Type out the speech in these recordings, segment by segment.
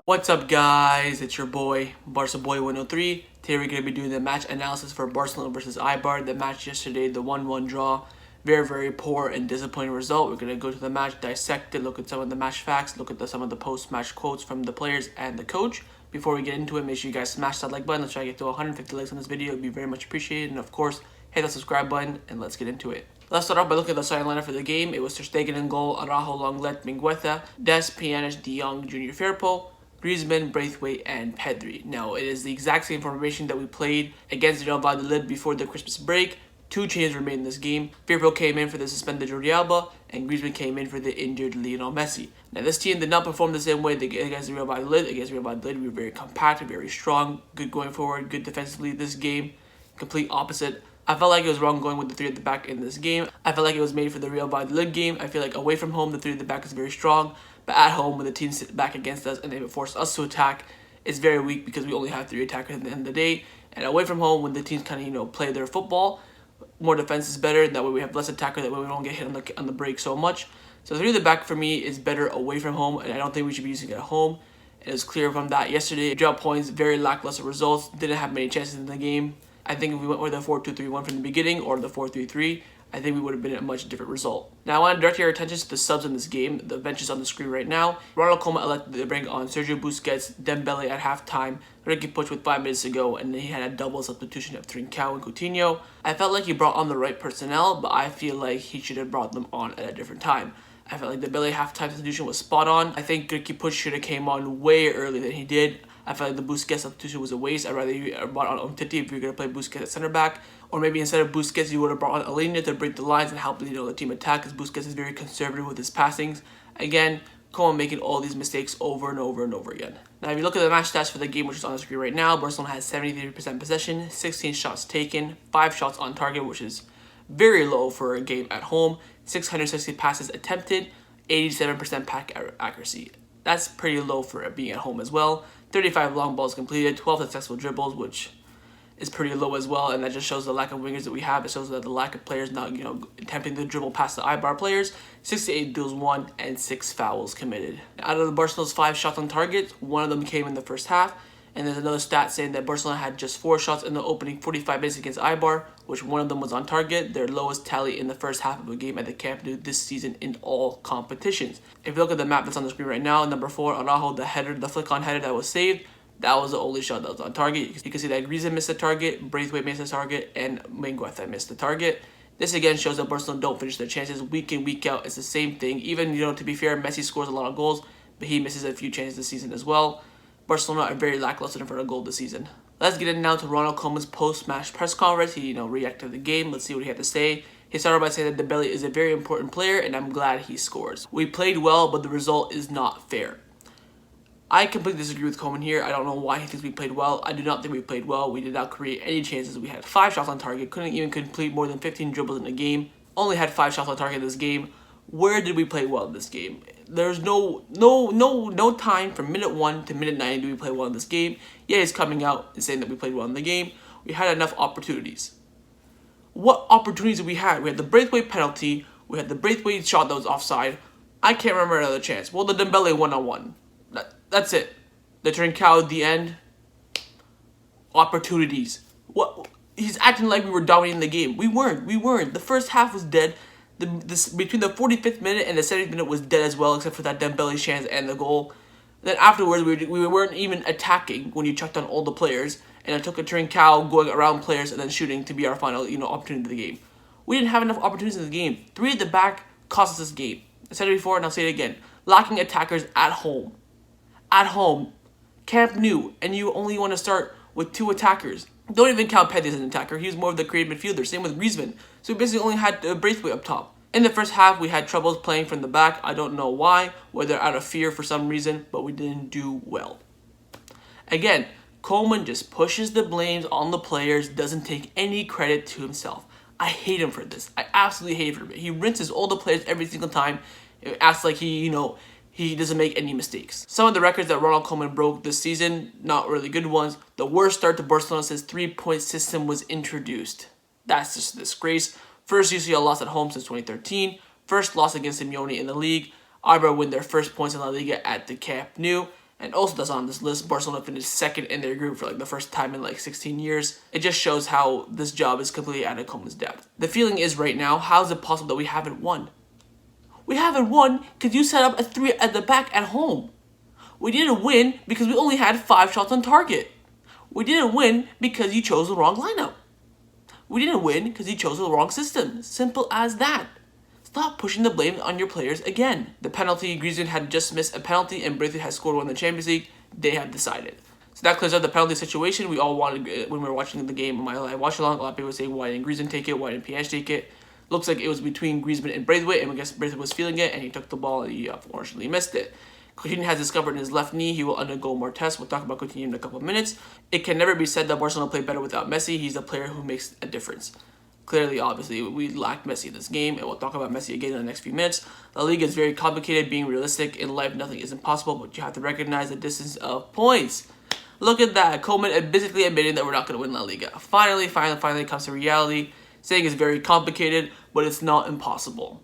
What's up, guys? It's your boy, Barca Boy 103. Today we're going to be doing the match analysis for Barcelona versus Eibar. The match yesterday, the 1-1 draw. Very poor and disappointing result. We're going to go to the match, dissect it, look at some of the match facts, look at some of the post-match quotes from the players and the coach. Before we get into it, make sure you guys smash that like button. Let's try to get to 150 likes on this video. It would be very much appreciated. And of course, hit the subscribe button and let's get into it. Let's start off by looking at the starting lineup for the game. It was Stegen in goal, Araujo, Lenglet, Mingueza, Dest, Jong, Jr. Firpo, Griezmann, Braithwaite, and Pedri. Now, it is the exact same formation that we played against Real Valladolid before the Christmas break. Two changes were made in this game. Firpo came in for the suspended Jordi Alba, and Griezmann came in for the injured Lionel Messi. Now, this team did not perform the same way against Real Valladolid. Against Real Valladolid, we were very compact, very strong, good going forward, good defensively. This game, complete opposite. I felt like it was wrong going with the three at the back in this game. I felt like it was made for the Real Valladolid game. I feel like away from home, the three at the back is very strong. But at home, when the team sits back against us and they force us to attack, it's very weak because we only have three attackers at the end of the day. And away from home, when the teams kind of, play their football, more defense is better. That way we have less attacker. That way we don't get hit on the break so much. So the three at the back for me is better away from home, and I don't think we should be using it at home. And it was clear from that yesterday. Drop points, very lackluster results. Didn't have many chances in the game. I think if we went with a 4-2-3-1 from the beginning or the 4-3-3, I think we would have been a much different result. Now I want to direct your attention to the subs in this game. The bench is on the screen right now. Ronald Koeman elected to bring on Sergio Busquets, Dembele at halftime, Riqui Puig with 5 minutes ago, and then he had a double substitution of Trincao and Coutinho. I felt like he brought on the right personnel, but I feel like he should have brought them on at a different time. I felt like the Dembele halftime substitution was spot on. I think Riqui Puig should have came on way earlier than he did. I felt like the Busquets substitution was a waste. I'd rather you brought on Umtiti if you're going to play Busquets at center back. Or maybe instead of Busquets, you would have brought on Alena to break the lines and help the team attack, because Busquets is very conservative with his passings. Again, Koeman making all these mistakes over and over and over again. Now, if you look at the match stats for the game, which is on the screen right now, Barcelona has 73% possession, 16 shots taken, 5 shots on target, which is very low for a game at home, 660 passes attempted, 87% pass accuracy. That's pretty low for being at home as well. 35 long balls completed, 12 successful dribbles, which is pretty low as well, and that just shows the lack of wingers that we have. It shows that the lack of players not, attempting to dribble past the Eibar players. 68 duels won and 6 fouls committed. Out of the Barcelona's 5 shots on target, 1 of them came in the first half, and there's another stat saying that Barcelona had just 4 shots in the opening 45 minutes against Eibar, which 1 of them was on target, their lowest tally in the first half of a game at the Camp Nou this season in all competitions. If you look at the map that's on the screen right now, number 4, Araujo, the flick-on header that was saved, that was the only shot that was on target. You can see that Griezmann missed the target, Braithwaite missed the target, and Mingueza missed the target. This again shows that Barcelona don't finish their chances week in, week out. It's the same thing. Even, to be fair, Messi scores a lot of goals, but he misses a few chances this season as well. Barcelona are very lackluster in front of goal this season. Let's get in now to Ronald Koeman's post-match press conference. He, reacted to the game. Let's see what he had to say. He started by saying that Dembele is a very important player, and I'm glad he scores. We played well, but the result is not fair. I completely disagree with Koeman here. I don't know why he thinks we played well. I do not think we played well. We did not create any chances. We had 5 shots on target. Couldn't even complete more than 15 dribbles in the game. Only had 5 shots on target in this game. Where did we play well in this game? There's no time from minute 1 to minute 90 do we play well in this game. Yeah, he's coming out and saying that we played well in the game. We had enough opportunities. What opportunities did we have? We had the Braithwaite penalty. We had the Braithwaite shot that was offside. I can't remember another chance. Well, the Dembele one-on-one. That's it. The Trincao at the end. Opportunities. What? He's acting like we were dominating the game. We weren't. The first half was dead. Between the 45th minute and the 70th minute was dead as well, except for that Dembele chance and the goal. Then afterwards, we weren't even attacking when you checked on all the players, and it took a Trincao going around players and then shooting to be our final, opportunity of the game. We didn't have enough opportunities in the game. 3 at the back cost us this game. I said it before, and I'll say it again. Lacking attackers at home. At home, Camp Nou, and you only want to start with 2 attackers. Don't even count Pedri as an attacker. He was more of the creative midfielder. Same with Griezmann. So we basically only had Braithwaite up top. In the first half, we had troubles playing from the back. I don't know why, whether out of fear for some reason, but we didn't do well. Again, Koeman just pushes the blames on the players, doesn't take any credit to himself. I hate him for this. I absolutely hate him for it. He rinses all the players every single time. It acts like he doesn't make any mistakes. Some of the records that Ronald Koeman broke this season, not really good ones. The worst start to Barcelona since 3-point system was introduced. That's just a disgrace. First UCL loss at home since 2013. First loss against Simeone in the league. Eibar win their first points in La Liga at the Camp Nou. And also that's on this list, Barcelona finished second in their group for like the first time in like 16 years. It just shows how this job is completely out of Koeman's depth. The feeling is right now, how is it possible that we haven't won? We haven't won because you set up a 3 at the back at home. We didn't win because we only had 5 shots on target. We didn't win because you chose the wrong lineup. We didn't win because you chose the wrong system. Simple as that. Stop pushing the blame on your players again. The penalty, Griezmann had just missed a penalty and Braithwaite had scored one in the Champions League. They have decided. So that clears up the penalty situation. We all wanted, when we were watching the game on my live watch along, a lot of people were saying, why didn't Griezmann take it? Why didn't Puig take it? Looks like it was between Griezmann and Braithwaite, and I guess Braithwaite was feeling it, and he took the ball and he unfortunately missed it. Coutinho has discovered in his left knee. He will undergo more tests. We'll talk about Coutinho in a couple of minutes. It can never be said that Barcelona played better without Messi. He's a player who makes a difference. Clearly, obviously, we lacked Messi in this game, and we'll talk about Messi again in the next few minutes. La Liga is very complicated. Being realistic in life, nothing is impossible, but you have to recognize the distance of points. Look at that. Koeman basically admitting that we're not going to win La Liga. Finally comes to reality, saying it's very complicated, but it's not impossible.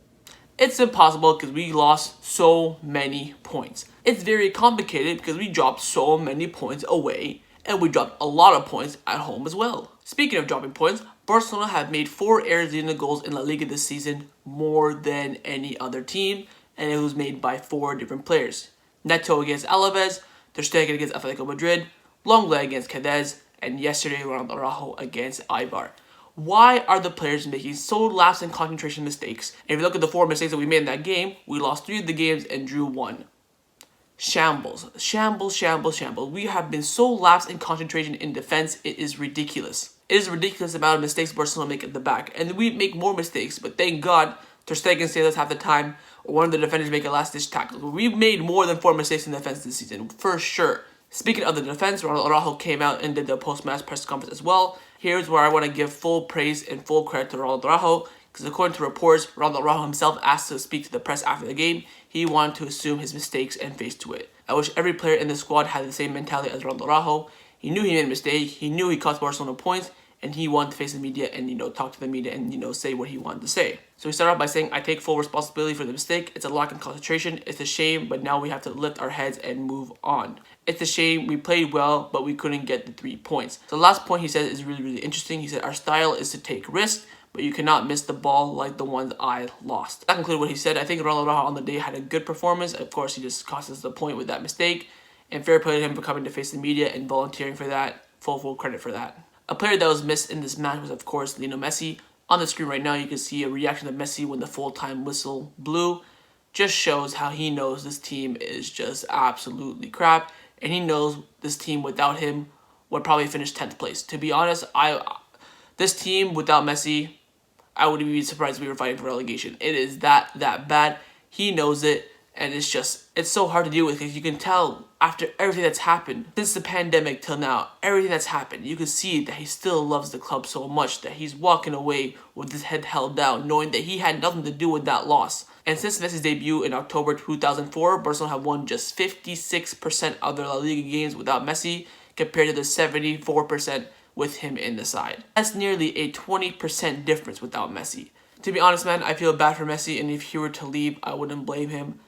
It's impossible because we lost so many points. It's very complicated because we dropped so many points away, and we dropped a lot of points at home as well. Speaking of dropping points, Barcelona have made 4 errors leading to goals in La Liga this season, more than any other team, and it was made by 4 different players. Neto against Alaves, Stegen against Atletico Madrid, Longley against Cadiz, and yesterday Ronald Araujo against Eibar. Why are the players making so lapse in concentration mistakes? And if you look at the 4 mistakes that we made in that game, we lost 3 of the games and drew 1. Shambles. We have been so lapsed in concentration in defense, it is ridiculous. It is a ridiculous amount of mistakes Barcelona make at the back. And we make more mistakes, but thank God Ter Stegen saves us half the time, or one of the defenders make a last-ditch tackle. We've made more than 4 mistakes in defense this season, for sure. Speaking of the defense, Ronald Araujo came out and did the post-match press conference as well. Here's where I want to give full praise and full credit to Ronald Araujo, because according to reports, Ronald Araujo himself asked to speak to the press after the game. He wanted to assume his mistakes and face to it. I wish every player in the squad had the same mentality as Ronald Araujo. He knew he made a mistake, he knew he cost Barcelona points, and he wanted to face the media and, talk to the media and, say what he wanted to say. So he started off by saying, I take full responsibility for the mistake. It's a lack of concentration. It's a shame, but now we have to lift our heads and move on. It's a shame. We played well, but we couldn't get the 3 points. The last point he said is really, really interesting. He said, our style is to take risks, but you cannot miss the ball like the ones I lost. That concluded what he said. I think Ronald Araujo on the day had a good performance. Of course, he just cost us the point with that mistake. And fair play to him for coming to face the media and volunteering for that. Full credit for that. A player that was missed in this match was, of course, Lionel Messi. On the screen right now, you can see a reaction of Messi when the full-time whistle blew. Just shows how he knows this team is just absolutely crap. And he knows this team without him would probably finish 10th place. To be honest, this team without Messi, I wouldn't be surprised if we were fighting for relegation. It is that bad. He knows it. And it's so hard to deal with because you can tell after everything that's happened, since the pandemic till now, everything that's happened, you can see that he still loves the club so much that he's walking away with his head held down, knowing that he had nothing to do with that loss. And since Messi's debut in October 2004, Barcelona have won just 56% of their La Liga games without Messi, compared to the 74% with him in the side. That's nearly a 20% difference without Messi. To be honest, man, I feel bad for Messi, and if he were to leave, I wouldn't blame him.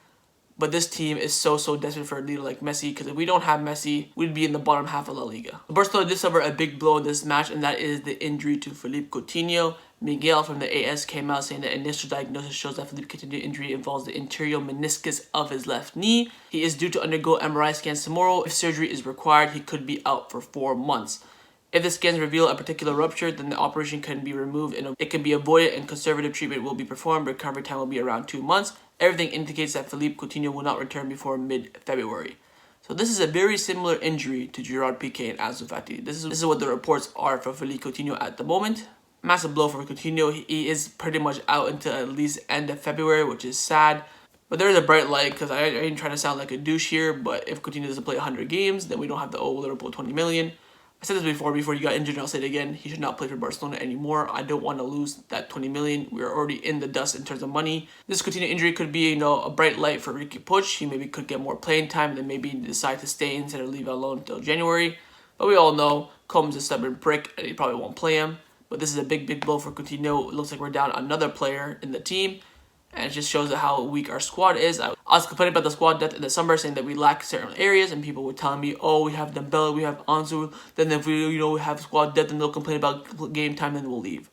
But this team is so desperate for a leader like Messi, because if we don't have Messi, we'd be in the bottom half of La Liga. Barcelona did suffer a big blow in this match, and that is the injury to Philippe Coutinho. Miguel from the AS came out saying that initial diagnosis shows that Philippe Coutinho injury involves the interior meniscus of his left knee. He is due to undergo MRI scans tomorrow. If surgery is required, he could be out for 4 months. If the scans reveal a particular rupture, then the operation can be removed and it can be avoided and conservative treatment will be performed. Recovery time will be around 2 months. Everything indicates that Philippe Coutinho will not return before mid-February. So this is a very similar injury to Gerard Piqué and Ansu Fati. This is what the reports are for Philippe Coutinho at the moment. Massive blow for Coutinho. He is pretty much out until at least end of February, which is sad. But there is a bright light, because I ain't trying to sound like a douche here, but if Coutinho doesn't play 100 games, then we don't have to owe Liverpool 20 million. I said this before he got injured, and I'll say it again. He should not play for Barcelona anymore. I don't want to lose that 20 million. We're already in the dust in terms of money. This Coutinho injury could be, a bright light for Riqui Puig. He maybe could get more playing time, and then maybe decide to stay instead of leave alone until January. But we all know Koeman's a stubborn prick, and he probably won't play him. But this is a big blow for Coutinho. It looks like we're down another player in the team. and it just shows how weak our squad is. I was complaining about the squad depth in the summer, saying that we lack certain areas, and people were telling me, oh, we have Dembele, we have Ansu, then if we have squad depth, then they'll complain about game time, and we'll leave.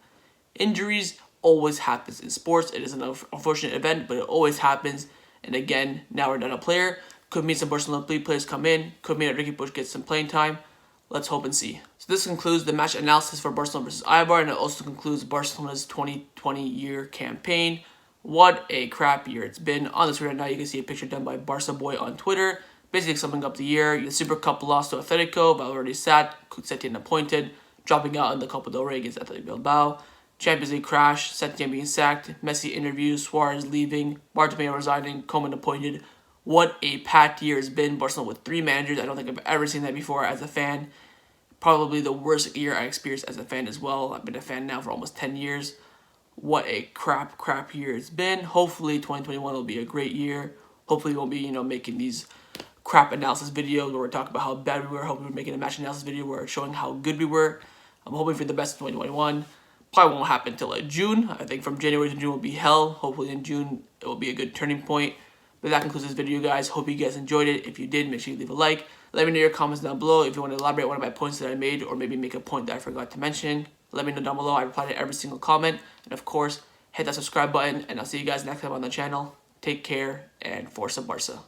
Injuries always happens in sports. It is an unfortunate event, but it always happens. And again, now we're down a player. Could mean some Barcelona players come in. Could mean that Riqui gets some playing time. Let's hope and see. So this concludes the match analysis for Barcelona versus Eibar, and it also concludes Barcelona's 2020 year campaign. What a crap year it's been. On the screen right now, you can see a picture done by Barca Boy on Twitter, basically summing up the year. The Super Cup loss to Atletico, Valverde sat, Setien appointed, dropping out in the Copa del Rey against Athletic Bilbao. Champions League crash, Setien being sacked, Messi interviews, Suarez leaving, Bartomeu resigning, Koeman appointed. What a packed year it's been. Barcelona with 3 managers. I don't think I've ever seen that before as a fan. Probably the worst year I experienced as a fan as well. I've been a fan now for almost 10 years. What a crap year it's been. Hopefully 2021 will be a great year. Hopefully we won't be, making these crap analysis videos where we're talking about how bad we were. Hopefully we're making a match analysis video where we're showing how good we were. I'm hoping for the best in 2021. Probably won't happen until June. I think from January to June will be hell. Hopefully in June it will be a good turning point. But that concludes this video, guys. Hope you guys enjoyed it. If you did, make sure you leave a like. Let me know your comments down below if you want to elaborate on one of my points that I made, or maybe make a point that I forgot to mention. Let me know down below. I reply to every single comment. And of course, hit that subscribe button, and I'll see you guys next time on the channel. Take care, and Forza Barca.